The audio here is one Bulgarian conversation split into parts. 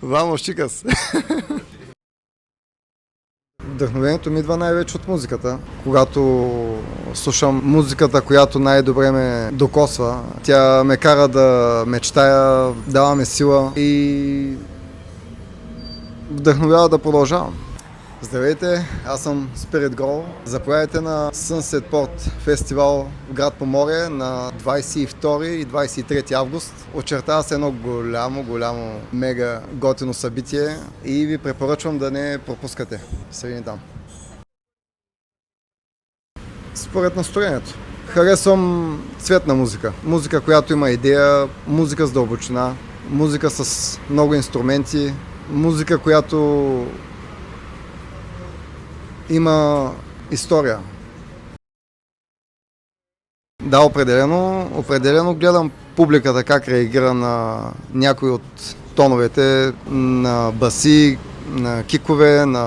Vamos, chicas! Вдъхновението ми идва най-вече от музиката. Когато слушам музиката, която най-добре ме докосва, тя ме кара да мечтая, дава ме сила и вдъхновява да продължавам. Здравейте, аз съм Spirit Girl. Заповядайте на Sunset Port фестивал в град Поморие на 22 и 23 август. Очертава се едно голямо, мега готино събитие и ви препоръчвам да не пропускате. Се видим там. Според настроението. Харесвам цветна музика. Музика, която има идея, музика с дълбочина, музика с много инструменти, музика, която има история. Да, определено гледам публиката как реагира на някои от тоновете, на баси, на кикове, на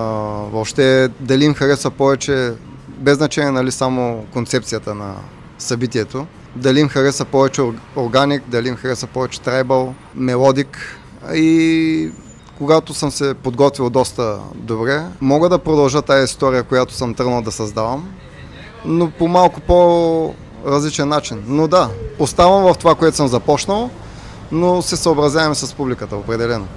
въобще дали им харесва повече, без значение нали само концепцията на събитието, дали им харесва повече органик, дали им харесва повече трайбъл, мелодик и когато съм се подготвил доста добре, мога да продължа тази история, която съм тръгнал да създавам, но по малко по-различен начин. Но да, оставам в това, което съм започнал, но се съобразяваме с публиката определено.